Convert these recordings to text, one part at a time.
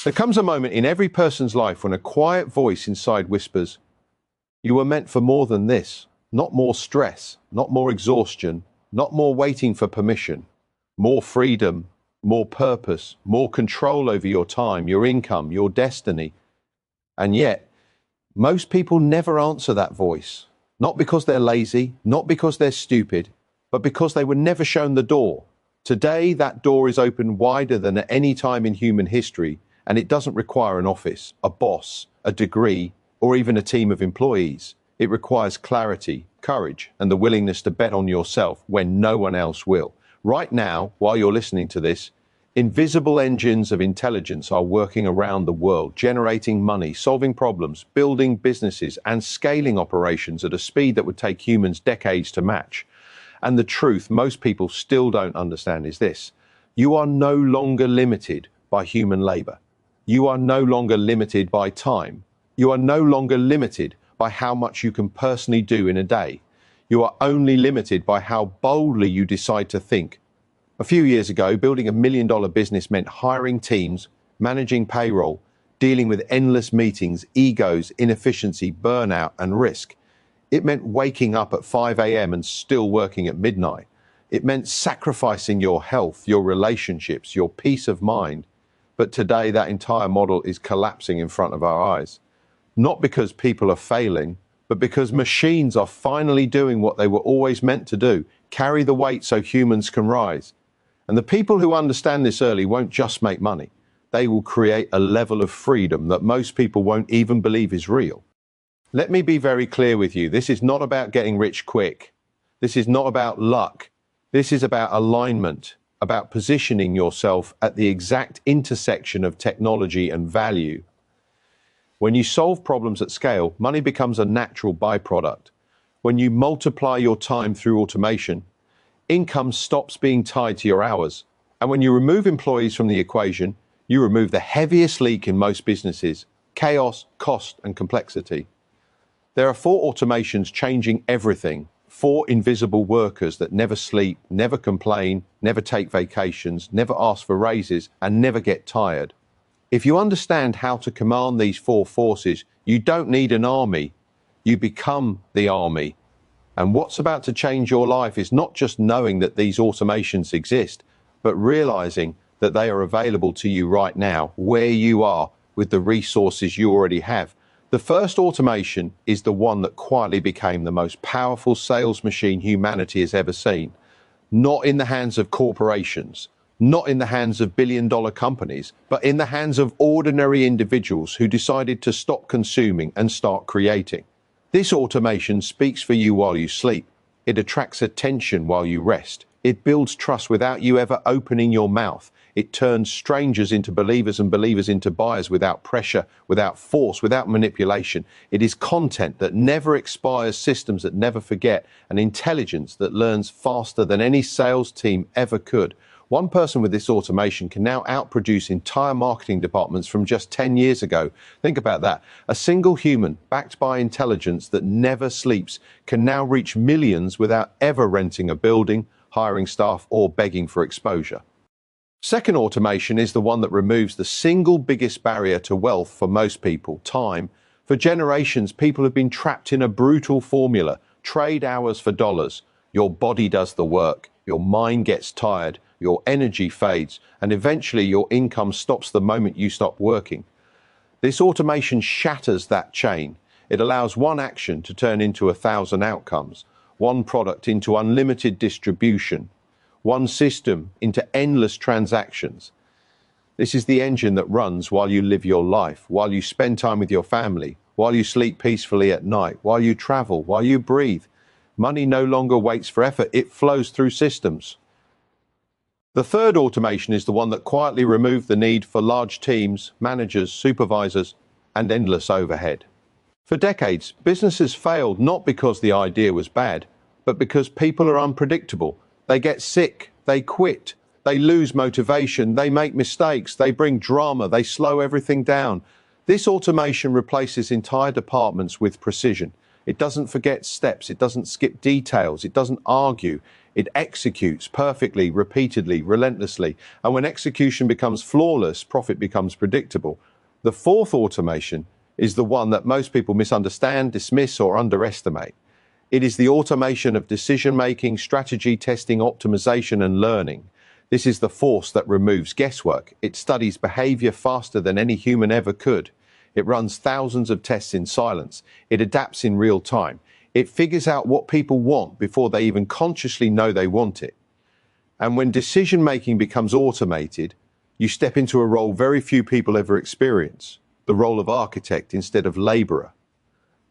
There comes a moment in every person's life when a quiet voice inside whispers, "You were meant for more than this. Not more stress, not more exhaustion, not more waiting for permission. More freedom, more purpose, more control over your time, your income, your destiny." And yet, most people never answer that voice. Not because they're lazy, not because they're stupid, but because they were never shown the door. Today, that door is open wider than at any time in human history, and it doesn't require an office, a boss, a degree, or even a team of employees. It requires clarity, courage, and the willingness to bet on yourself when no one else will. Right now, while you're listening to this, invisible engines of intelligence are working around the world, generating money, solving problems, building businesses, and scaling operations at a speed that would take humans decades to match. And the truth most people still don't understand is this: you are no longer limited by human labor. You are no longer limited by time. You are no longer limited by how much you can personally do in a day. You are only limited by how boldly you decide to think. A few years ago, building $1 million business meant hiring teams, managing payroll, dealing with endless meetings, egos, inefficiency, burnout, and risk. It meant waking up at 5 a.m. and still working at midnight. It meant sacrificing your health, your relationships, your peace of mind. But today, that entire model is collapsing in front of our eyes. Not because people are failing, but because machines are finally doing what they were always meant to do: carry the weight so humans can rise. And the people who understand this early won't just make money. They will create a level of freedom that most people won't even believe is real. Let me be very clear with you. This is not about getting rich quick. This is not about luck. This is about alignment, about positioning yourself at the exact intersection of technology and value. When you solve problems at scale, money becomes a natural byproduct. When you multiply your time through automation, income stops being tied to your hours. And when you remove employees from the equation, you remove the heaviest leak in most businesses: chaos, cost, and complexity. There are 4 automations changing everything. 4 invisible workers that never sleep, never complain, never take vacations, never ask for raises, and never get tired. If you understand how to command these 4 forces, you don't need an army. You become the army. And what's about to change your life is not just knowing that these automations exist, but realizing that they are available to you right now, where you are, with the resources you already have. The first automation is the one that quietly became the most powerful sales machine humanity has ever seen. Not in the hands of corporations, not in the hands of billion-dollar companies, but in the hands of ordinary individuals who decided to stop consuming and start creating. This automation speaks for you while you sleep. It attracts attention while you rest. It builds trust without you ever opening your mouth. It turns strangers into believers and believers into buyers without pressure, without force, without manipulation. It is content that never expires, systems that never forget, and intelligence that learns faster than any sales team ever could. One person with this automation can now outproduce entire marketing departments from just 10 years ago. Think about that. A single human, backed by intelligence that never sleeps, can now reach millions without ever renting a building, hiring staff, or begging for exposure. Second automation is the one that removes the single biggest barrier to wealth for most people: time. For generations, people have been trapped in a brutal formula: trade hours for dollars. Your body does the work, your mind gets tired, your energy fades, and eventually your income stops the moment you stop working. This automation shatters that chain. It allows one action to turn into 1,000 outcomes, one product into unlimited distribution, one system into endless transactions. This is the engine that runs while you live your life, while you spend time with your family, while you sleep peacefully at night, while you travel, while you breathe. Money no longer waits for effort, it flows through systems. The third automation is the one that quietly removed the need for large teams, managers, supervisors, and endless overhead. For decades, businesses failed not because the idea was bad, but because people are unpredictable. They get sick, they quit, they lose motivation, they make mistakes, they bring drama, they slow everything down. This automation replaces entire departments with precision. It doesn't forget steps, it doesn't skip details, it doesn't argue. It executes perfectly, repeatedly, relentlessly. And when execution becomes flawless, profit becomes predictable. The fourth automation is the one that most people misunderstand, dismiss, or underestimate. It is the automation of decision-making, strategy testing, optimization, and learning. This is the force that removes guesswork. It studies behavior faster than any human ever could. It runs thousands of tests in silence. It adapts in real time. It figures out what people want before they even consciously know they want it. And when decision-making becomes automated, you step into a role very few people ever experience, the role of architect instead of laborer.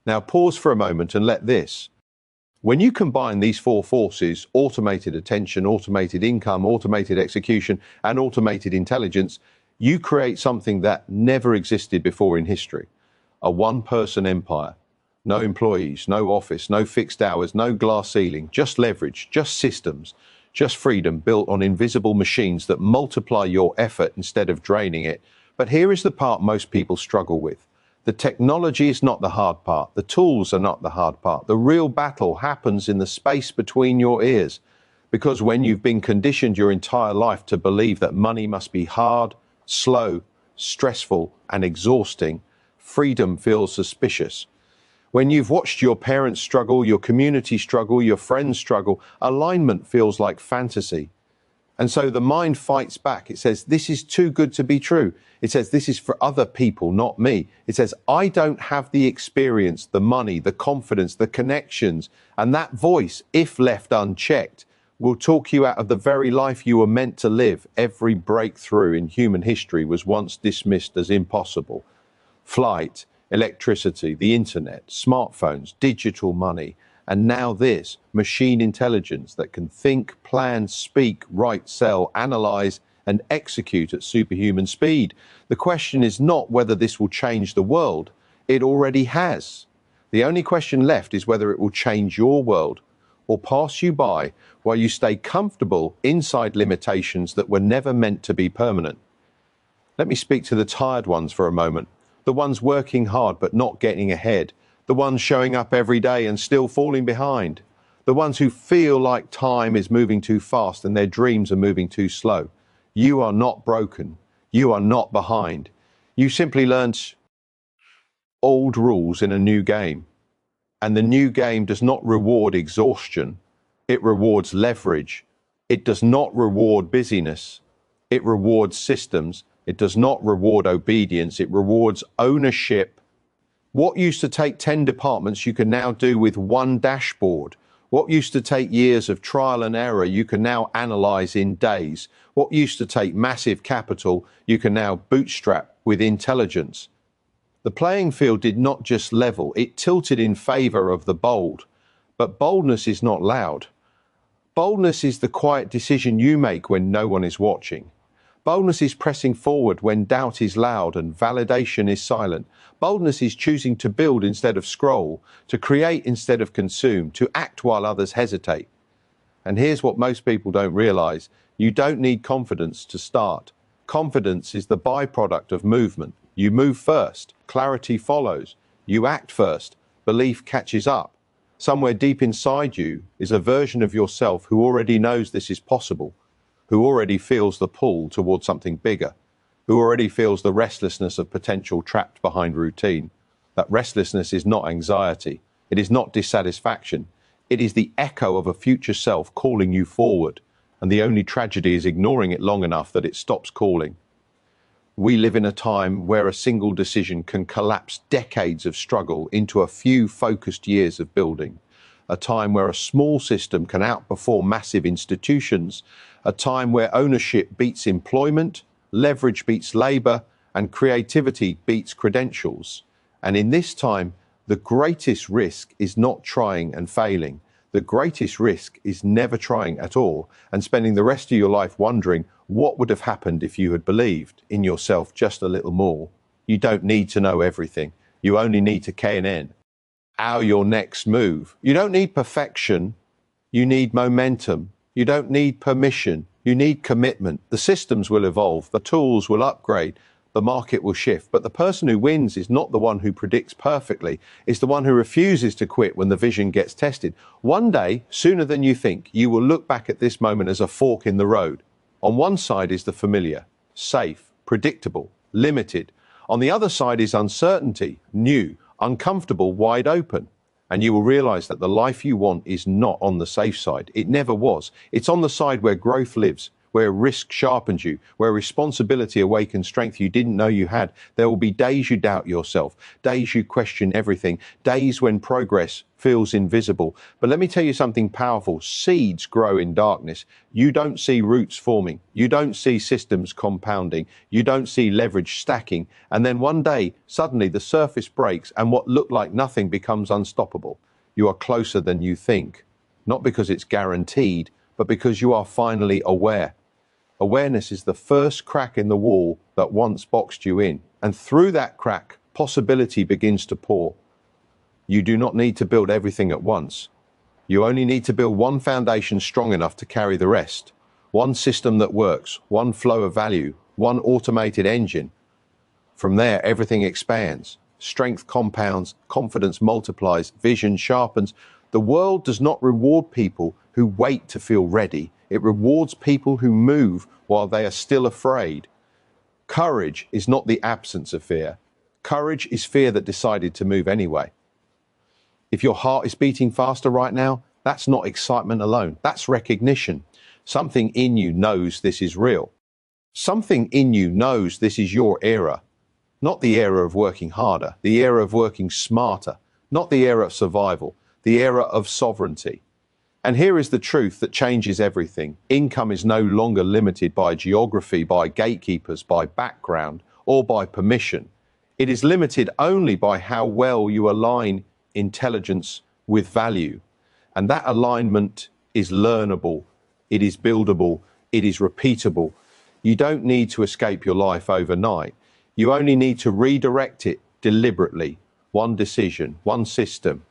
Now pause for a moment and let this. When you combine these four forces, automated attention, automated income, automated execution, and automated intelligence, you create something that never existed before in history. A one-person empire. No employees, no office, no fixed hours, no glass ceiling, just leverage, just systems, just freedom built on invisible machines that multiply your effort instead of draining it. But here is the part most people struggle with. The technology is not the hard part. The tools are not the hard part. The real battle happens in the space between your ears. Because when you've been conditioned your entire life to believe that money must be hard, slow, stressful, and exhausting, freedom feels suspicious. When you've watched your parents struggle, your community struggle, your friends struggle, alignment feels like fantasy. And so the mind fights back. It says, this is too good to be true. It says, this is for other people, not me. It says, I don't have the experience, the money, the confidence, the connections. And that voice, if left unchecked, will talk you out of the very life you were meant to live. Every breakthrough in human history was once dismissed as impossible. Flight, electricity, the internet, smartphones, digital money, and now this, machine intelligence that can think, plan, speak, write, sell, analyze, and execute at superhuman speed. The question is not whether this will change the world. It already has. The only question left is whether it will change your world or pass you by while you stay comfortable inside limitations that were never meant to be permanent. Let me speak to the tired ones for a moment. The ones working hard but not getting ahead. The ones showing up every day and still falling behind. The ones who feel like time is moving too fast and their dreams are moving too slow. You are not broken. You are not behind. You simply learned old rules in a new game. And the new game does not reward exhaustion. It rewards leverage. It does not reward busyness. It rewards systems. It does not reward obedience. It rewards ownership. What used to take 10 departments, you can now do with one dashboard. What used to take years of trial and error, you can now analyze in days. What used to take massive capital, you can now bootstrap with intelligence. The playing field did not just level, it tilted in favor of the bold. But boldness is not loud. Boldness is the quiet decision you make when no one is watching. Boldness is pressing forward when doubt is loud and validation is silent. Boldness is choosing to build instead of scroll, to create instead of consume, to act while others hesitate. And here's what most people don't realize. You don't need confidence to start. Confidence is the byproduct of movement. You move first, clarity follows. You act first, belief catches up. Somewhere deep inside you is a version of yourself who already knows this is possible, who already feels the pull towards something bigger, who already feels the restlessness of potential trapped behind routine. That restlessness is not anxiety. It is not dissatisfaction. It is the echo of a future self calling you forward. And the only tragedy is ignoring it long enough that it stops calling. We live in a time where a single decision can collapse decades of struggle into a few focused years of building. A time where a small system can outperform massive institutions. A time where ownership beats employment, leverage beats labor, and creativity beats credentials. And in this time, the greatest risk is not trying and failing. The greatest risk is never trying at all and spending the rest of your life wondering what would have happened if you had believed in yourself just a little more. You don't need to know everything. You only need to KNN. How your next move. You don't need perfection. You need momentum. You don't need permission. You need commitment. The systems will evolve. The tools will upgrade. the market will shift. But the person who wins is not the one who predicts perfectly. It's the one who refuses to quit when the vision gets tested. One day, sooner than you think, you will look back at this moment as a fork in the road. On one side is the familiar, safe, predictable, limited. On the other side is uncertainty, new, uncomfortable, wide open. And you will realize that the life you want is not on the safe side. It never was. It's on the side where growth lives, where risk sharpens you, where responsibility awakens strength you didn't know you had. There will be days you doubt yourself, days you question everything, days when progress feels invisible. But let me tell you something powerful. Seeds grow in darkness. You don't see roots forming. You don't see systems compounding. You don't see leverage stacking. And then one day, suddenly the surface breaks and what looked like nothing becomes unstoppable. You are closer than you think, not because it's guaranteed, but because you are finally aware. Awareness is the first crack in the wall that once boxed you in, and through that crack, possibility begins to pour. You do not need to build everything at once. You only need to build one foundation strong enough to carry the rest. One system that works, one flow of value, one automated engine. From there, everything expands. Strength compounds, confidence multiplies, vision sharpens. The world does not reward people who wait to feel ready. It rewards people who move while they are still afraid. Courage is not the absence of fear. Courage is fear that decided to move anyway. If your heart is beating faster right now, that's not excitement alone. That's recognition. Something in you knows this is real. Something in you knows this is your era. Not the era of working harder, the era of working smarter. Not the era of survival, the era of sovereignty. And here is the truth that changes everything. Income is no longer limited by geography, by gatekeepers, by background, or by permission. It is limited only by how well you align intelligence with value. And that alignment is learnable, it is buildable, it is repeatable. You don't need to escape your life overnight. You only need to redirect it deliberately. One decision, one system,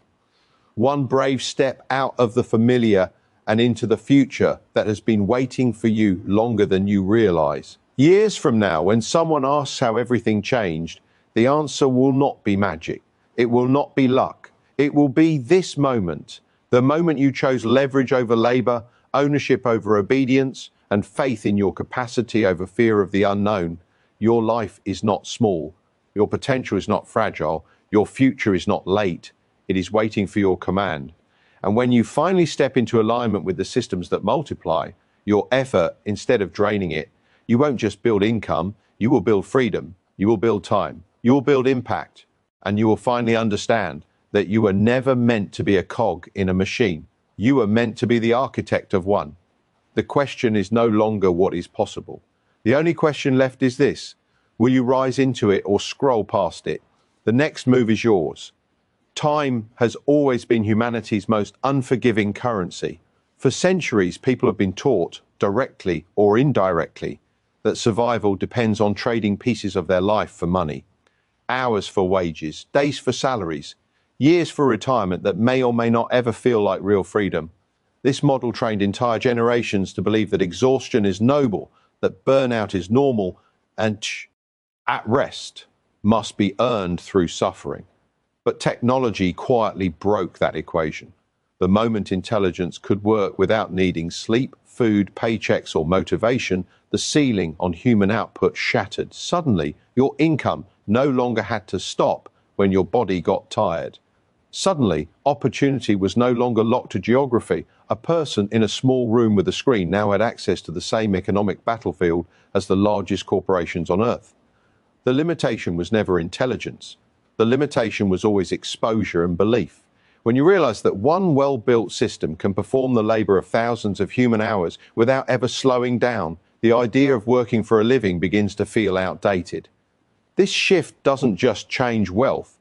one brave step out of the familiar and into the future that has been waiting for you longer than you realize. Years from now, when someone asks how everything changed, the answer will not be magic. It will not be luck. It will be this moment, the moment you chose leverage over labor, ownership over obedience, and faith in your capacity over fear of the unknown. Your life is not small. Your potential is not fragile. Your future is not late. It is waiting for your command. And when you finally step into alignment with the systems that multiply, your effort, instead of draining it, you won't just build income, you will build freedom, you will build time, you will build impact, and you will finally understand that you were never meant to be a cog in a machine. You were meant to be the architect of one. The question is no longer what is possible. The only question left is this: will you rise into it or scroll past it? The next move is yours. Time has always been humanity's most unforgiving currency. For centuries, people have been taught, directly or indirectly, that survival depends on trading pieces of their life for money. Hours for wages, days for salaries, years for retirement that may or may not ever feel like real freedom. This model trained entire generations to believe that exhaustion is noble, that burnout is normal, and at rest must be earned through suffering. But technology quietly broke that equation. The moment intelligence could work without needing sleep, food, paychecks, or motivation, the ceiling on human output shattered. Suddenly, your income no longer had to stop when your body got tired. Suddenly, opportunity was no longer locked to geography. A person in a small room with a screen now had access to the same economic battlefield as the largest corporations on Earth. The limitation was never intelligence. The limitation was always exposure and belief. When you realize that one well-built system can perform the labor of thousands of human hours without ever slowing down, the idea of working for a living begins to feel outdated. This shift doesn't just change wealth,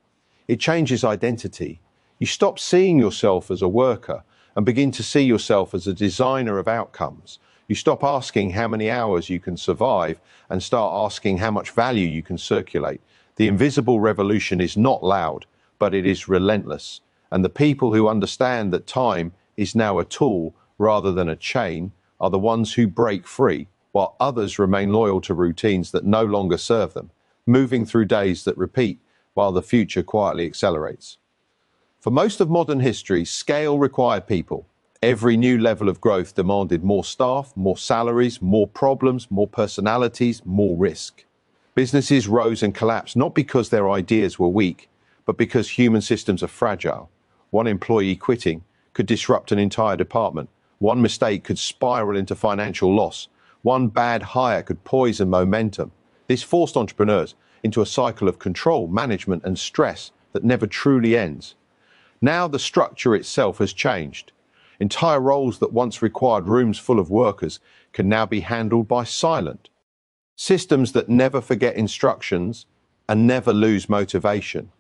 it changes identity. You stop seeing yourself as a worker and begin to see yourself as a designer of outcomes. You stop asking how many hours you can survive and start asking how much value you can circulate. The invisible revolution is not loud, but it is relentless. And the people who understand that time is now a tool rather than a chain are the ones who break free, while others remain loyal to routines that no longer serve them. moving through days that repeat while the future quietly accelerates. For most of modern history, scale required people. Every new level of growth demanded more staff, more salaries, more problems, more personalities, more risk. Businesses rose and collapsed not because their ideas were weak, but because human systems are fragile. One employee quitting could disrupt an entire department. One mistake could spiral into financial loss. One bad hire could poison momentum. This forced entrepreneurs into a cycle of control, management, and stress that never truly ends. Now the structure itself has changed. Entire roles that once required rooms full of workers can now be handled by silent systems that never forget instructions and never lose motivation.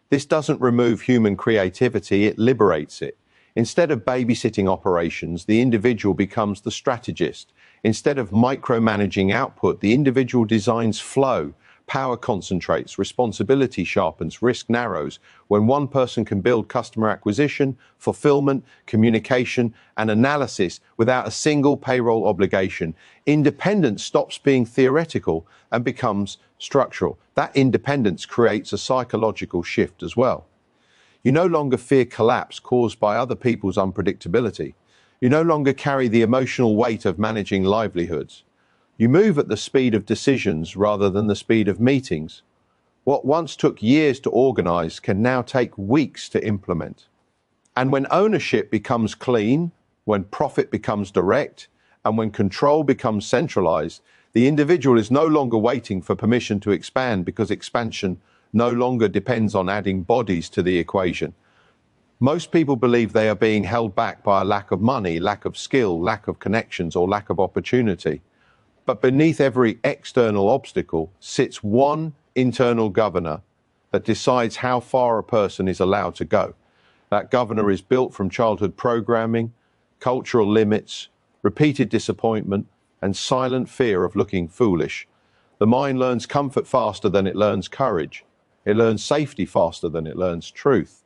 This doesn't remove human creativity, it liberates it. Instead of babysitting operations, the individual becomes the strategist. Instead of micromanaging output, the individual designs flow. Power concentrates, responsibility sharpens, risk narrows. When one person can build customer acquisition, fulfillment, communication, and analysis without a single payroll obligation, independence stops being theoretical and becomes structural. That independence creates a psychological shift as well. You no longer fear collapse caused by other people's unpredictability. You no longer carry the emotional weight of managing livelihoods. You move at the speed of decisions rather than the speed of meetings. What once took years to organize can now take weeks to implement. And when ownership becomes clean, when profit becomes direct, and when control becomes centralized, the individual is no longer waiting for permission to expand because expansion no longer depends on adding bodies to the equation. Most people believe they are being held back by a lack of money, lack of skill, lack of connections, or lack of opportunity. But beneath every external obstacle sits one internal governor that decides how far a person is allowed to go. That governor is built from childhood programming, cultural limits, repeated disappointment, and silent fear of looking foolish. The mind learns comfort faster than it learns courage. It learns safety faster than it learns truth.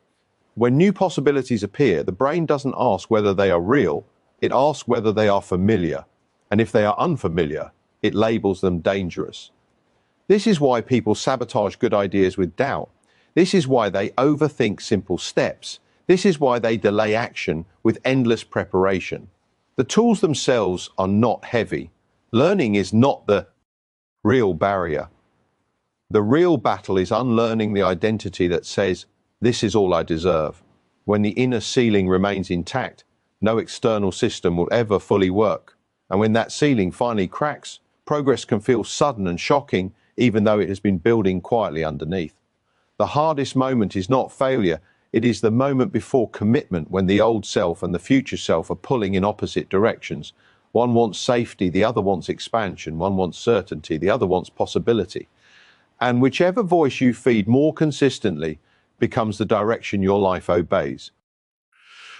When new possibilities appear, the brain doesn't ask whether they are real, it asks whether they are familiar. And if they are unfamiliar, it labels them dangerous. This is why people sabotage good ideas with doubt. This is why they overthink simple steps. This is why they delay action with endless preparation. The tools themselves are not heavy. Learning is not the real barrier. The real battle is unlearning the identity that says, "This is all I deserve." When the inner ceiling remains intact, no external system will ever fully work. And when that ceiling finally cracks, progress can feel sudden and shocking, even though it has been building quietly underneath. The hardest moment is not failure, it is the moment before commitment, when the old self and the future self are pulling in opposite directions. One wants safety, the other wants expansion. One wants certainty, the other wants possibility. And whichever voice you feed more consistently becomes the direction your life obeys.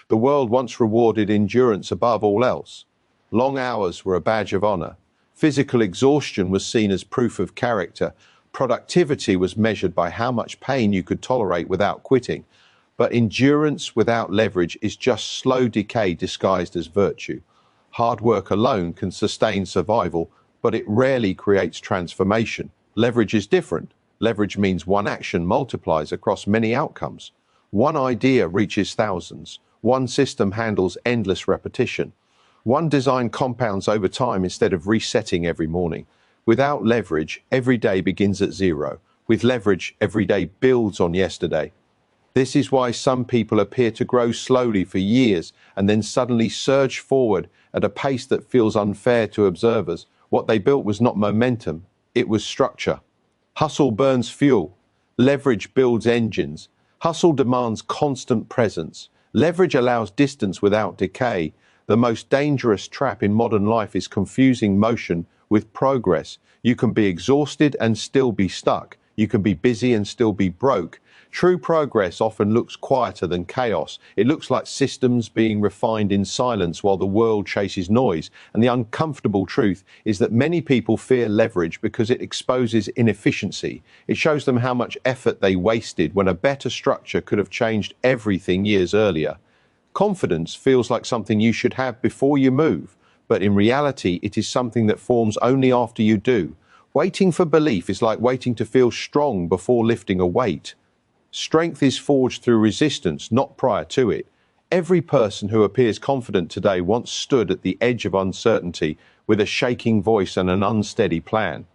The world once rewarded endurance above all else. Long hours were a badge of honor. Physical exhaustion was seen as proof of character. Productivity was measured by how much pain you could tolerate without quitting. But endurance without leverage is just slow decay disguised as virtue. Hard work alone can sustain survival, but it rarely creates transformation. Leverage is different. Leverage means one action multiplies across many outcomes. One idea reaches thousands. One system handles endless repetition. One design compounds over time instead of resetting every morning. Without leverage, every day begins at zero. With leverage, every day builds on yesterday. This is why some people appear to grow slowly for years and then suddenly surge forward at a pace that feels unfair to observers. What they built was not momentum, it was structure. Hustle burns fuel. Leverage builds engines. Hustle demands constant presence. Leverage allows distance without decay. The most dangerous trap in modern life is confusing motion with progress. You can be exhausted and still be stuck. You can be busy and still be broke. True progress often looks quieter than chaos. It looks like systems being refined in silence while the world chases noise. And the uncomfortable truth is that many people fear leverage because it exposes inefficiency. It shows them how much effort they wasted when a better structure could have changed everything years earlier. Confidence feels like something you should have before you move, but in reality, it is something that forms only after you do. Waiting for belief is like waiting to feel strong before lifting a weight. Strength is forged through resistance, not prior to it. Every person who appears confident today once stood at the edge of uncertainty with a shaking voice and an unsteady plan.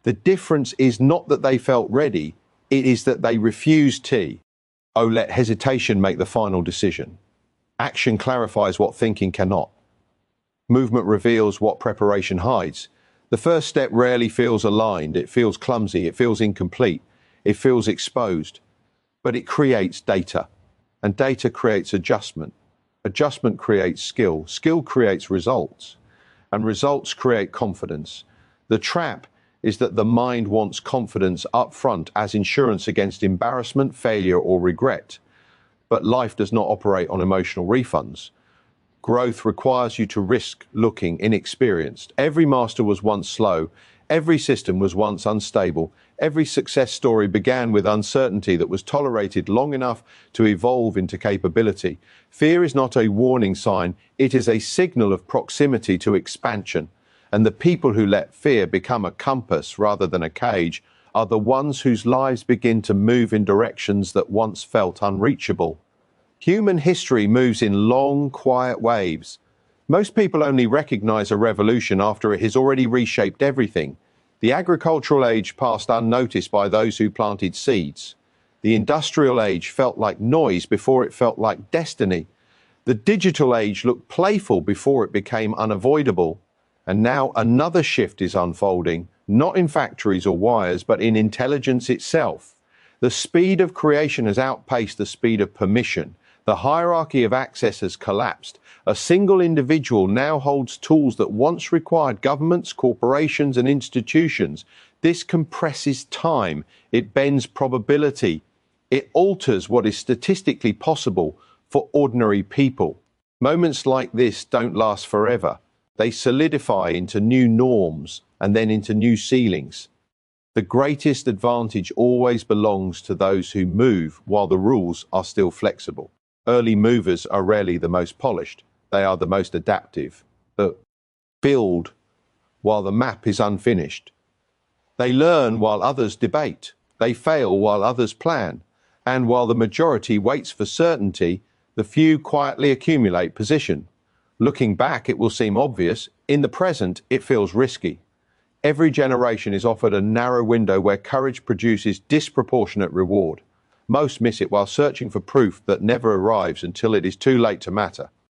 The difference is not that they felt ready, it is that they refused to. Oh, let hesitation make the final decision. Action clarifies what thinking cannot. Movement reveals what preparation hides. The first step rarely feels aligned, it feels clumsy, it feels incomplete, it feels exposed. But it creates data, and data creates adjustment. Adjustment creates skill, skill creates results, and results create confidence. The trap is that the mind wants confidence up front as insurance against embarrassment, failure, or regret. But life does not operate on emotional refunds. Growth requires you to risk looking inexperienced. Every master was once slow. Every system was once unstable. Every success story began with uncertainty that was tolerated long enough to evolve into capability. Fear is not a warning sign. It is a signal of proximity to expansion. And the people who let fear become a compass rather than a cage are the ones whose lives begin to move in directions that once felt unreachable. Human history moves in long, quiet waves. Most people only recognize a revolution after it has already reshaped everything. The agricultural age passed unnoticed by those who planted seeds. The industrial age felt like noise before it felt like destiny. The digital age looked playful before it became unavoidable. And now another shift is unfolding, not in factories or wires, but in intelligence itself. The speed of creation has outpaced the speed of permission. The hierarchy of access has collapsed. A single individual now holds tools that once required governments, corporations, and institutions. This compresses time. It bends probability. It alters what is statistically possible for ordinary people. Moments like this don't last forever. They solidify into new norms and then into new ceilings. The greatest advantage always belongs to those who move while the rules are still flexible. Early movers are rarely the most polished. They are the most adaptive. They build while the map is unfinished. They learn while others debate. They fail while others plan. And while the majority waits for certainty, the few quietly accumulate position. Looking back, it will seem obvious. In the present, it feels risky. Every generation is offered a narrow window where courage produces disproportionate reward. Most miss it while searching for proof that never arrives until it is too late to matter.